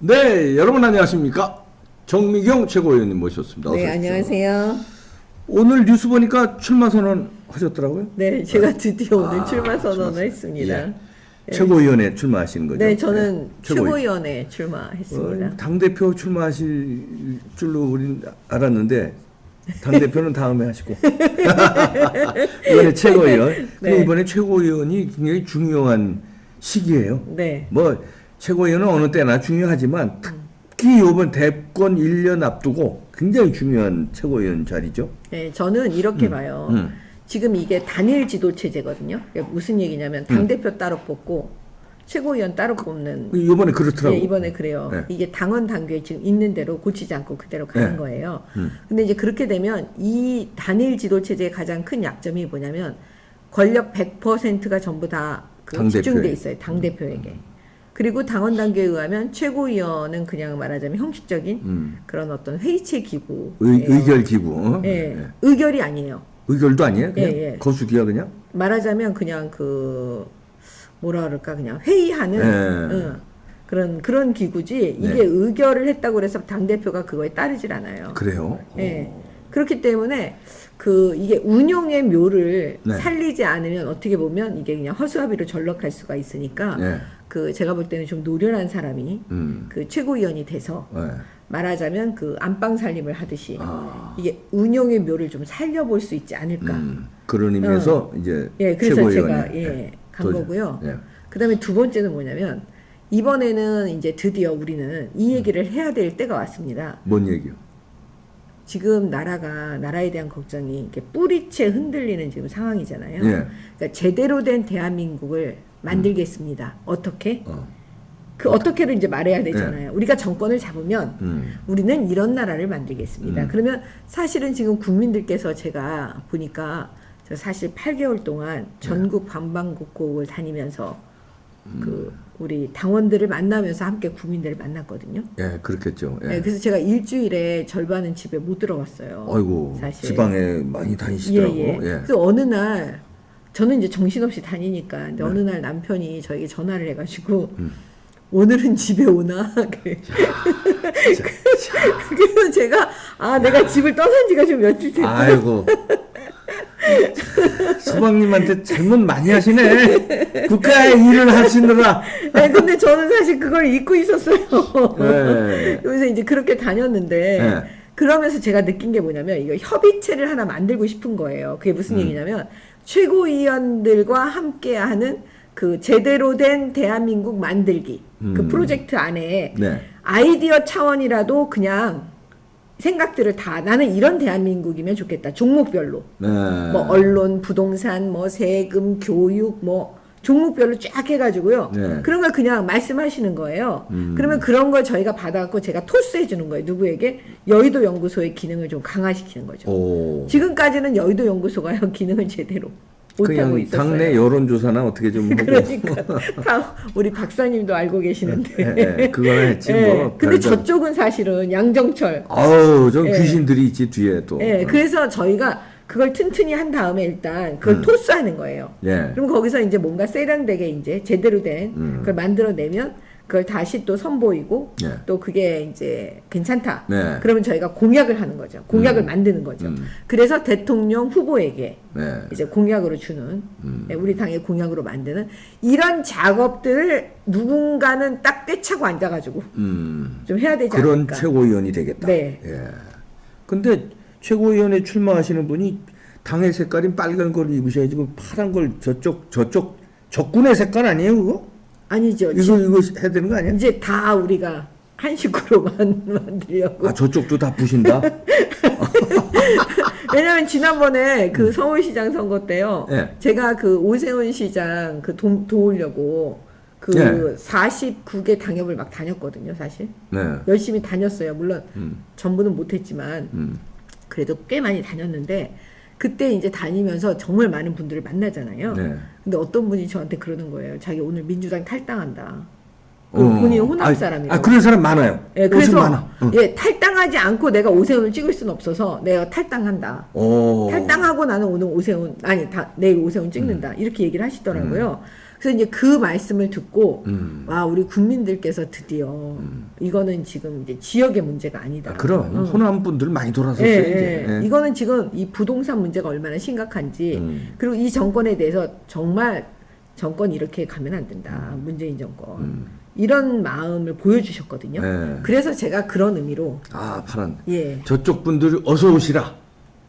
네, 여러분 안녕하십니까? 정미경 최고위원님 모셨습니다. 어서 네, 오십시오. 안녕하세요. 오늘 뉴스 보니까 출마 선언 하셨더라고요? 네, 제가 드디어 오늘 출마 출마 선언을 선언. 했습니다. 예. 네. 최고위원회 출마하시는 거죠? 네, 저는 최고위. 최고위원회 출마했습니다. 당대표 출마하실 줄로 우린 알았는데 당대표는 다음에 하시고 이번에 최고위원. 네. 그리고 이번에 최고위원이 굉장히 중요한 시기예요. 네. 뭐 최고위원은 어느 때나 중요하지만 특히 이번 대권 1년 앞두고 굉장히 중요한 최고위원 자리죠. 네, 저는 이렇게 봐요. 지금 이게 단일 지도 체제거든요. 그러니까 무슨 얘기냐면 당대표 따로 뽑고 최고위원 따로 뽑는. 이번에 그렇더라고. 네, 이번에 그래요. 네. 이게 당원 당규에 지금 있는 대로 고치지 않고 그대로 가는 네. 거예요. 근데 이제 그렇게 되면 이 단일 지도 체제의 가장 큰 약점이 뭐냐면 권력 100%가 전부 다 그 당대표에. 집중돼 있어요. 당대표에게. 그리고 당원 당규에 의하면 최고위원은 그냥 말하자면 형식적인 그런 어떤 회의체 기구. 의결 기구. 어? 예. 예. 의결이 아니에요. 의결도 아니에요? 그냥 예, 예. 거수기야 그냥? 말하자면 그냥 그 뭐라 그럴까 그냥 회의하는 예. 그런 기구지 이게 네. 의결을 했다고 그래서 당 대표가 그거에 따르질 않아요. 그래요? 예. 그렇기 때문에 그 이게 운용의 묘를 네. 살리지 않으면 어떻게 보면 이게 그냥 허수아비로 전락할 수가 있으니까 네. 그 제가 볼 때는 좀 노련한 사람이 그 최고위원이 돼서 네. 말하자면 그 안방 살림을 하듯이 아. 이게 운용의 묘를 좀 살려볼 수 있지 않을까. 그런 의미에서 이제 예, 그래서 최고위원회. 제가 예. 간 도전. 거고요. 예. 그다음에 두 번째는 뭐냐면 이번에는 이제 드디어 우리는 이 얘기를 해야 될 때가 왔습니다. 뭔 얘기요? 지금 나라에 대한 걱정이 이렇게 뿌리채 흔들리는 지금 상황이잖아요. 예. 그러니까 제대로 된 대한민국을 만들겠습니다. 어떻게? 어. 그 어떻게를 이제 말해야 되잖아요. 우리가 정권을 잡으면 우리는 이런 나라를 만들겠습니다. 그러면 사실은 지금 국민들께서 제가 보니까 저 사실 8개월 동안 전국 방방곡곡을 다니면서 그 우리 당원들을 만나면서 함께 국민들을 만났거든요. 예, 그렇겠죠. 예. 네, 그래서 제가 일주일에 절반은 집에 못 들어갔어요. 아이고, 사실. 지방에 많이 다니시더라고. 예. 예. 그래서 어느 날 저는 이제 정신없이 다니니까 근데 어느 날 남편이 저에게 전화를 해가지고 오늘은 집에 오나? 그래서 제가 내가 집을 떠난 지가 좀 며칠 됐고 아이고. 서방님한테 잘못 많이 하시네. 국가의 일을 하시느라. 네, 근데 저는 사실 그걸 잊고 있었어요. 네. 그래서 이제 그렇게 다녔는데 네. 그러면서 제가 느낀 게 뭐냐면 이거 협의체를 하나 만들고 싶은 거예요. 그게 무슨 얘기냐면 최고위원들과 함께하는 그 제대로 된 대한민국 만들기 그 프로젝트 안에 네. 아이디어 차원이라도 그냥 생각들을 다 나는 이런 대한민국이면 좋겠다. 종목별로. 네. 뭐 언론, 부동산, 뭐 세금, 교육, 뭐 종목별로 쫙 해가지고요. 네. 그런 걸 그냥 말씀하시는 거예요. 그러면 그런 걸 저희가 받아갖고 제가 토스해 주는 거예요. 누구에게? 여의도 연구소의 기능을 좀 강화시키는 거죠. 오. 지금까지는 여의도 연구소가요 기능을 제대로 못하고 그냥 있었어요. 당내 여론조사나 어떻게 좀 하고. 그러니까 다 우리 박사님도 알고 계시는데. 예, 그거는 했지 예. 뭐. 근데 별별- 저쪽은 사실은 양정철. 아우, 저 예. 귀신들이 있지 뒤에 또. 예, 그래서 저희가 그걸 튼튼히 한 다음에 일단 그걸 토스하는 거예요. 예. 그럼 거기서 이제 뭔가 세련되게 이제 제대로 된 그걸 만들어내면 그걸 다시 또 선보이고 예. 또 그게 이제 괜찮다. 네. 그러면 저희가 공약을 하는 거죠. 공약을 만드는 거죠. 그래서 대통령 후보에게 네. 이제 공약으로 주는 예, 우리 당의 공약으로 만드는 이런 작업들을 누군가는 딱 꿰차고 앉아가지고 좀 해야 되지 그런 않을까. 최고위원이 되겠다. 네. 예. 근데 최고위원에 출마하시는 분이 당의 색깔인 빨간 걸 입으셔야지 그 파란 걸 저쪽 적군의 색깔 아니에요 그거? 아니죠. 이거 해야 되는 거 아니야? 이제 다 우리가 한 식구로 만들려고. 아 저쪽도 다 부신다? 왜냐면 지난번에 그 서울시장 선거 때요. 예. 제가 그 오세훈 시장 그 도우려고 그 예. 49개 당협을 막 다녔거든요, 사실. 네. 열심히 다녔어요. 물론 전부는 못했지만 그래도 꽤 많이 다녔는데 그때 이제 다니면서 정말 많은 분들을 만나잖아요. 네. 근데 어떤 분이 저한테 그러는 거예요. 자기 오늘 민주당 탈당한다. 본인 호남 사람이라고. 그런 사람 많아요. 예, 옷은 그래서 많아. 예, 탈당하지 않고 내가 오세훈을 찍을 수는 없어서 내가 탈당한다. 탈당하고 나는 오늘 오세훈 내일 오세훈 찍는다. 이렇게 얘기를 하시더라고요. 그래서 이제 그 말씀을 듣고 와 우리 국민들께서 드디어 이거는 지금 이제 지역의 문제가 아니다. 그럼 호남 분들 많이 돌아섰어요. 예, 이제. 예. 이거는 지금 이 부동산 문제가 얼마나 심각한지 그리고 이 정권에 대해서 정말 정권이 이렇게 가면 안 된다. 문재인 정권. 이런 마음을 보여주셨거든요. 네. 그래서 제가 그런 의미로 파란. 예. 저쪽 분들 어서 오시라.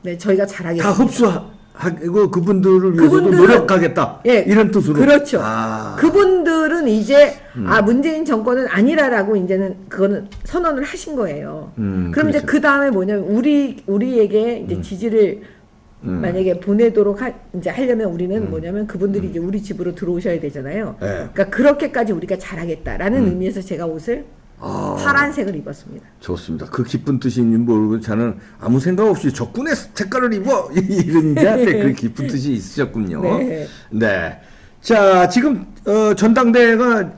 네, 저희가 다 잘하겠습니다. 흡수하고 그분들을 위해서도 노력하겠다. 예, 이런 뜻으로. 그렇죠. 그분들은 이제 문재인 정권은 아니라라고 이제는 그거는 선언을 하신 거예요. 그럼 그렇죠. 이제 그 다음에 뭐냐면 우리에게 이제 지지를 만약에 보내도록 이제 하려면 우리는 뭐냐면 그분들이 이제 우리 집으로 들어오셔야 되잖아요. 네. 그러니까 그렇게까지 우리가 잘하겠다라는 의미에서 제가 옷을 파란색을 입었습니다. 좋습니다. 그 기쁜 뜻인지 모르고 저는 아무 생각 없이 적군의 색깔을 입어 이런 자한테 그 기쁜 뜻이 있으셨군요. 네. 네. 자, 지금 전당대회가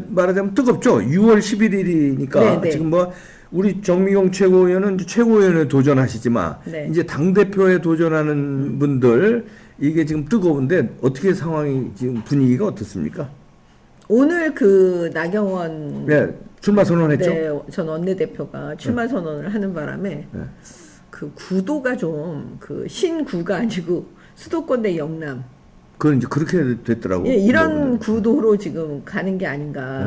말하자면 뜨겁죠. 6월 11일이니까 네, 네. 지금 뭐 우리 정미경 최고위원은 최고위원에 도전하시지만 네. 이제 당 대표에 도전하는 분들 이게 지금 뜨거운데 어떻게 상황이 지금 분위기가 어떻습니까? 오늘 그 나경원 네, 출마 선언했죠. 네, 전 원내대표가 출마 선언을 하는 바람에 네. 그 구도가 좀 그 신구가 아니고 수도권 대 영남 그건 이제 그렇게 됐더라고. 예, 이런 구도로 지금 가는 게 아닌가.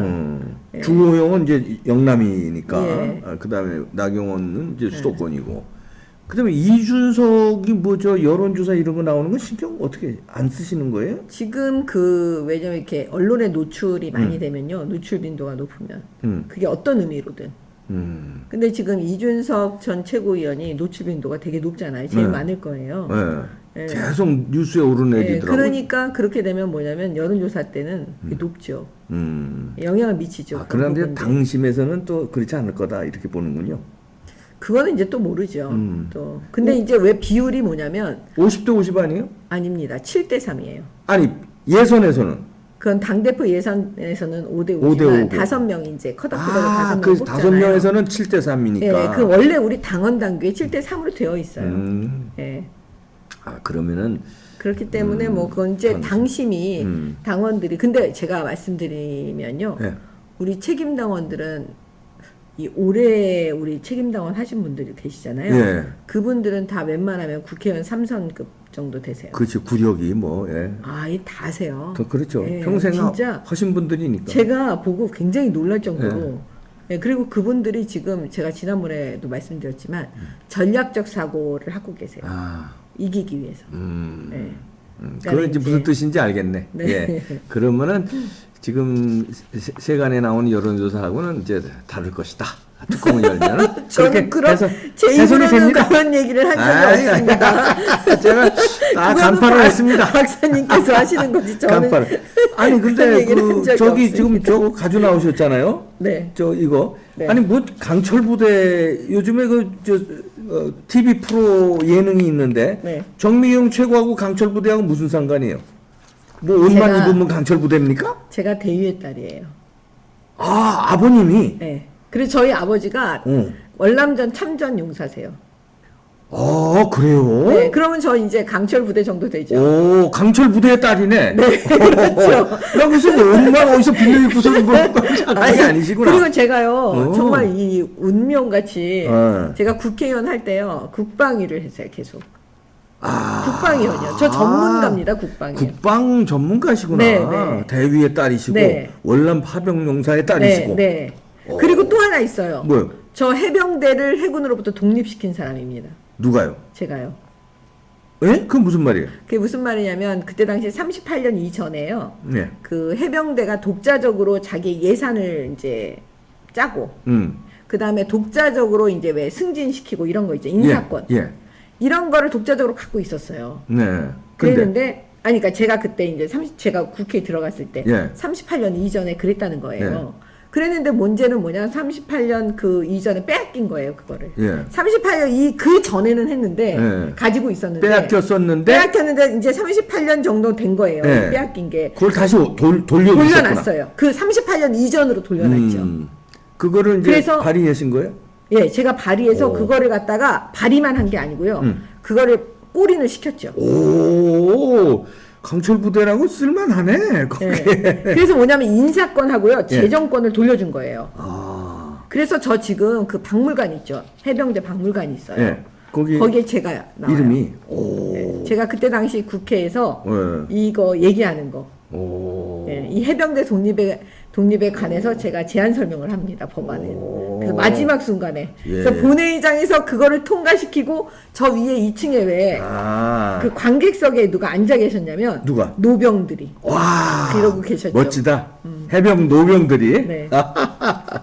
예. 주호영은 이제 영남이니까. 예. 그다음에 나경원은 이제 수도권이고. 그다음에 이준석이 뭐 저 여론조사 이런 거 나오는 거 신경 어떻게 안 쓰시는 거예요? 지금 왜냐면 이렇게 언론에 노출이 많이 되면요. 노출 빈도가 높으면. 그게 어떤 의미로든. 근데 지금 이준석 전 최고위원이 노출 빈도가 되게 높잖아요. 제일 네. 많을 거예요. 네. 예. 계속 뉴스에 오르내리더라고요. 그러니까 그렇게 되면 뭐냐면 여론조사 때는 그게 높죠. 영향을 미치죠. 그런데 부분들. 당심에서는 또 그렇지 않을 거다 이렇게 보는군요. 그거는 이제 또 모르죠. 또 근데 이제 왜 비율이 뭐냐면 50대 50 아니에요? 아닙니다. 7대 3이에요. 아니 예선에서는 그건 당대표 예선에서는 5대 5대 5지만 5고. 5명이 이제 컷오프로 5명 그 뽑잖아요. 5명에서는 7대 3이니까. 예, 그 원래 우리 당원 당규에 7대 3으로 되어 있어요. 예. 그러면은 그렇기 때문에 뭐 그건 이제 당심이 당원들이 근데 제가 말씀드리면요. 예. 우리 책임 당원들은 이 올해 우리 책임 당원 하신 분들이 계시잖아요. 예. 그분들은 다 웬만하면 국회의원 3선급 정도 되세요. 그렇지 구력이 뭐 예. 이 다세요. 그렇죠. 예, 평생 진짜 하신 분들이니까. 제가 보고 굉장히 놀랄 정도로 예, 그리고 그분들이 지금 제가 지난번에도 말씀드렸지만 전략적 사고를 하고 계세요. 이기기 위해서. 예. 그건 이제 무슨 뜻인지 알겠네. 네. 예. 그러면은 지금 세간에 나오는 여론조사하고는 이제 다를 것이다. 뚜껑을 열면 저는 그런 제 해석이 입으로는 됩니다. 그런 얘기를 한 적이 없습니다. 제가 다 간파를 했습니다. 박사님께서 하시는 거지 저는 간파를. 아니 그런 근데 얘기를 한 적이 저기 없습니다. 지금 저거 가져 나오셨잖아요. 네. 저 이거 네. 아니 뭐 강철 부대 요즘에 TV 프로 예능이 있는데 네. 정미영 최고하고 강철 부대하고 무슨 상관이에요? 뭐 옷만 제가- 입으면 강철 부대입니까? 제가 대유의 딸이에요. 아버님이. 네. 그리고 저희 아버지가 월남전 참전 용사세요. 그래요? 네. 그러면 저 이제 강철 부대 정도 되죠. 오, 강철 부대의 딸이네. 네, 그렇죠. 나 무슨 옷만 어디서 빌려 입고서 뭐 그게 아니시구나. 그리고 제가요 정말 이 운명같이 어. 제가 국회의원 할 때요 국방위를 했어요 계속. 국방위원이요. 저 전문가입니다 국방위. 국방 전문가시구나. 네, 네. 대위의 딸이시고 네. 월남 파병용사의 네, 딸이시고. 네. 그리고 또 하나 있어요. 뭐요? 저 해병대를 해군으로부터 독립시킨 사람입니다. 누가요? 제가요. 예? 그건 무슨 말이에요? 그게 무슨 말이냐면 그때 당시 38년 이전에요. 네. 그 해병대가 독자적으로 자기 예산을 이제 짜고 그 다음에 독자적으로 이제 왜 승진시키고 이런 거 있죠 인사권 예. 이런 거를 독자적으로 갖고 있었어요. 네. 근데 그랬는데 그러니까 제가 그때 이제 제가 국회에 들어갔을 때 예. 38년 이전에 그랬다는 거예요. 그랬는데 문제는 뭐냐? 38년 그 이전에 빼앗긴 거예요, 그거를. 예. 38년 그 전에는 했는데 예. 가지고 있었는데 빼앗겼었는데 빼앗겼는데 이제 38년 정도 된 거예요. 예. 빼앗긴 게. 그걸 다시 돌려주셨구나. 돌려놨어요. 그 38년 이전으로 돌려놨죠. 그거를 이제 그래서- 발의하신 거예요? 예, 제가 발의해서 오. 그거를 갖다가 발의만 한 게 아니고요. 그거를 꼬린을 시켰죠. 오, 강철 부대라고 쓸만하네. 거기에. 예. 그래서 뭐냐면 인사권하고요, 예. 재정권을 돌려준 거예요. 아, 그래서 저 지금 그 박물관 있죠. 해병대 박물관이 있어요. 예. 거기에 제가 나와요. 이름이 오, 예. 제가 그때 당시 국회에서 예. 이거 얘기하는 거. 오, 예. 이 해병대 독립에 관해서 제가 제안 설명을 합니다. 법안에. 그래서 마지막 순간에. 예. 그래서 본회의장에서 그거를 통과시키고 저 위에 2층에 왜 아, 그 관객석에 누가 앉아 계셨냐면 누가? 노병들이 와, 그러고 계셨죠. 멋지다. 해병 노병들이. 네.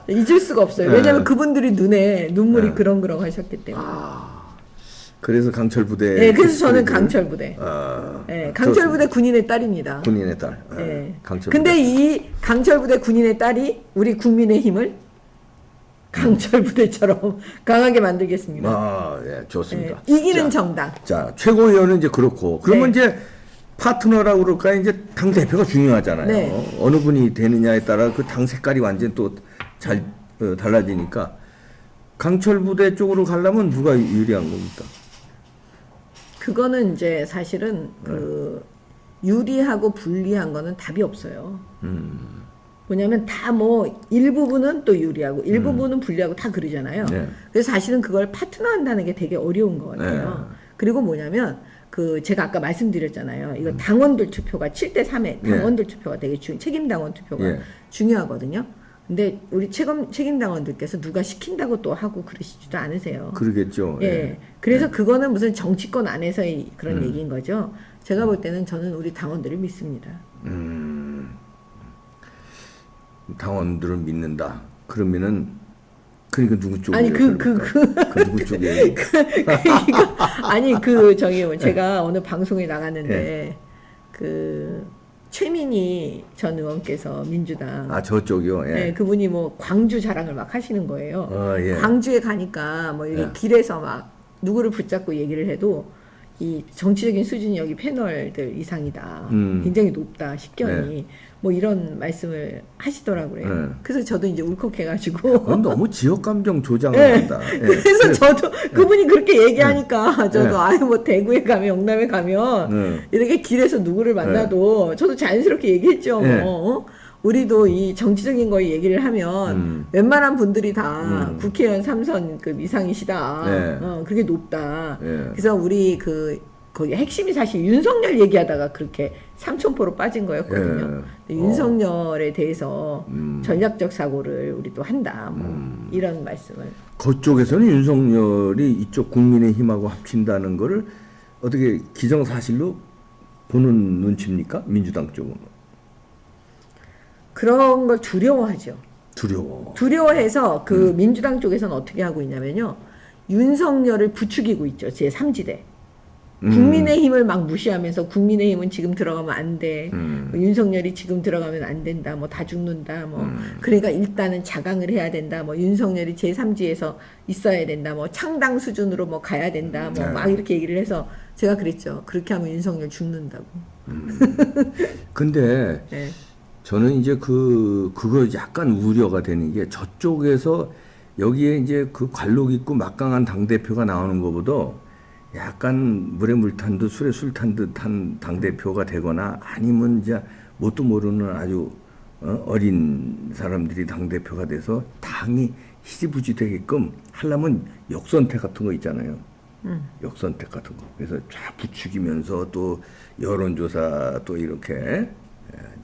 잊을 수가 없어요. 왜냐하면 그분들이 눈에 눈물이 그렁그렁 하셨기 때문에. 그래서 강철 부대. 네, 그래서 저는 강철 부대. 아, 네, 강철 부대 군인의 딸입니다. 군인의 딸. 아, 네. 강철. 근데 부대. 이 강철 부대 군인의 딸이 우리 국민의 힘을 강철 부대처럼 강하게 만들겠습니다. 아, 예, 좋습니다. 네, 이기는 자, 정당. 자, 최고위원은 이제 그렇고, 그러면 네. 이제 파트너라고 그럴까 이제 당 대표가 중요하잖아요. 네. 어느 분이 되느냐에 따라 그 당 색깔이 완전 또 잘 달라지니까 강철 부대 쪽으로 가려면 누가 유리한 겁니까? 그거는 이제 사실은 그 유리하고 불리한 거는 답이 없어요. 뭐냐면 다 뭐 일부분은 또 유리하고 일부분은 불리하고 다 그러잖아요. 네. 그래서 사실은 그걸 파트너 한다는 게 되게 어려운 것 같아요. 그리고 뭐냐면 그 제가 아까 말씀드렸잖아요. 이거 당원들 투표가 7대 3의 당원들 투표가 되게 책임 당원 투표가 예. 중요하거든요. 근데 우리 책임 당원들께서 누가 시킨다고 또 하고 그러시지도 않으세요. 그러겠죠. 예. 그래서 그거는 무슨 정치권 안에서의 그런 얘기인 거죠. 제가 볼 때는 저는 우리 당원들을 믿습니다. 당원들을 믿는다. 그러면은 그러니까 누구 쪽에? 아니 그 누구 쪽에? 아니 그 저기 제가 어느 방송에 나갔는데 그 최민희 전 의원께서 민주당 아 저쪽이요. 예. 네, 그분이 뭐 광주 자랑을 막 하시는 거예요. 예. 광주에 가니까 뭐 이렇게 예. 길에서 막 누구를 붙잡고 얘기를 해도 이 정치적인 수준이 여기 패널들 이상이다. 굉장히 높다. 식견이. 뭐 이런 말씀을 하시더라고요. 그래서 저도 이제 울컥해가지고. 그건 너무 지역 감정 조장한다. 예. 그래서 저도 그분이 그렇게 얘기하니까 저도 아유 뭐 대구에 가면 영남에 가면 이렇게 길에서 누구를 만나도 저도 자연스럽게 얘기했죠. 뭐. 우리도 이 정치적인 거 얘기를 하면 웬만한 분들이 다 국회의원 3선급 이상이시다. 그게 높다. 그래서 우리 거기 핵심이 사실 윤석열 얘기하다가 그렇게 삼천포로 빠진 거였거든요. 윤석열에 대해서 전략적 사고를 우리 또 한다. 뭐 이런 말씀을. 그쪽에서는 윤석열이 이쪽 국민의힘하고 합친다는 거를 어떻게 기정사실로 보는 눈치입니까? 민주당 쪽은. 그런 걸 두려워하죠. 두려워. 두려워해서 그 민주당 쪽에서는 어떻게 하고 있냐면요. 윤석열을 부추기고 있죠. 제3지대. 국민의힘을 막 무시하면서 국민의힘은 지금 들어가면 안 돼. 뭐 윤석열이 지금 들어가면 안 된다. 뭐 다 죽는다. 뭐 그러니까 일단은 자강을 해야 된다. 뭐 윤석열이 제3지에서 있어야 된다. 뭐 창당 수준으로 뭐 가야 된다. 뭐 막 이렇게 얘기를 해서 제가 그랬죠. 그렇게 하면 윤석열 죽는다고. 근데 네. 저는 이제 그거 약간 우려가 되는 게 저쪽에서 여기에 이제 그 관록 있고 막강한 당대표가 나오는 것보다 약간 물에 물 탄 듯 술에 술 탄 듯한 당대표가 되거나 아니면 이제 뭣도 모르는 아주 어린 사람들이 당대표가 돼서 당이 희지부지 되게끔 하려면 역선택 같은 거 있잖아요. 역선택 같은 거. 그래서 쫙 부추기면서 또 여론조사 또 이렇게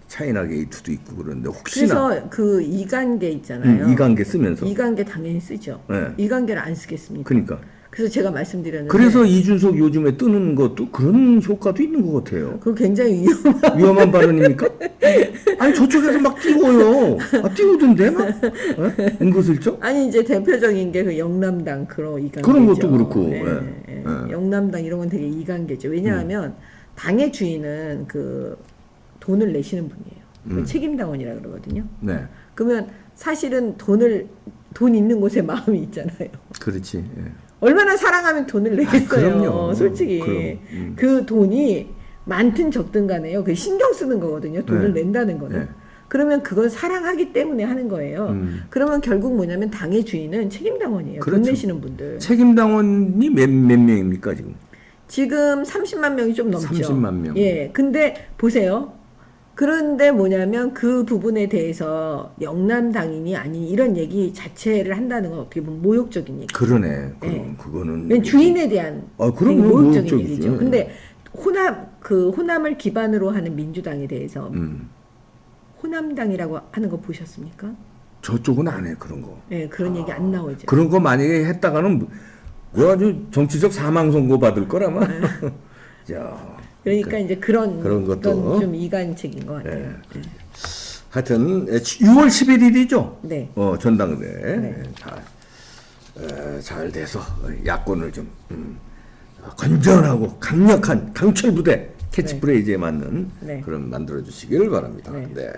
차이나 게이트도 있고 그런데 혹시나 그래서 그 이관계 있잖아요. 이관계 쓰면서 이관계 당연히 쓰죠. 네. 이관계를 안 쓰겠습니까? 그러니까 그래서 제가 말씀드렸는데 그래서 이준석 요즘에 뜨는 것도 그런 효과도 있는 것 같아요. 그거 굉장히 위험한 발언입니까? 아니 저쪽에서 막 띄워요. 띄우던데 막 은근슬쩍. 아니 이제 대표적인 게 그 영남당 그런 이관계죠. 그런 것도 그렇고. 네, 네. 영남당 이런 건 되게 이관계죠. 왜냐하면 당의 주인은 그 돈을 내시는 분이에요. 그 책임당원이라 그러거든요. 네. 그러면 사실은 돈 있는 곳에 마음이 있잖아요. 그렇지. 예. 얼마나 사랑하면 돈을 내겠어요. 그럼요. 솔직히 그럼, 그 돈이 많든 적든 간에요. 그 신경 쓰는 거거든요. 돈을 네. 낸다는 거는. 네. 그러면 그건 사랑하기 때문에 하는 거예요. 그러면 결국 뭐냐면 당의 주인은 책임당원이에요. 돈 그렇죠. 내시는 분들. 책임당원이 몇 명입니까 지금? 지금 30만 명이 좀 넘죠. 30만 명. 예. 근데 보세요. 그런데 뭐냐면 그 부분에 대해서 영남당인이 아닌 이런 얘기 자체를 한다는 건 어떻게 보면 모욕적인 얘기. 그러네. 그럼 예. 그거는 왜냐면 주인에 대한 그럼 되게 모욕적인 모욕적이죠. 얘기죠. 근데 호남을 기반으로 하는 민주당에 대해서 호남당이라고 하는 거 보셨습니까? 저쪽은 안 해 그런 거. 예, 그런 얘기 안 나오죠. 그런 거 만약에 했다가는 뭐 아주 정치적 사망 선고 받을 거라마. 자, 그러니까 이제 그런 것도. 건 좀 이간책인 것 같아요. 네. 하여튼 6월 11일이죠. 네. 전당대. 네. 잘 돼서 야권을 좀 건전하고 강력한 강철 부대 캐치프레이즈에 맞는 네. 그런 만들어 주시기를 바랍니다. 네. 네.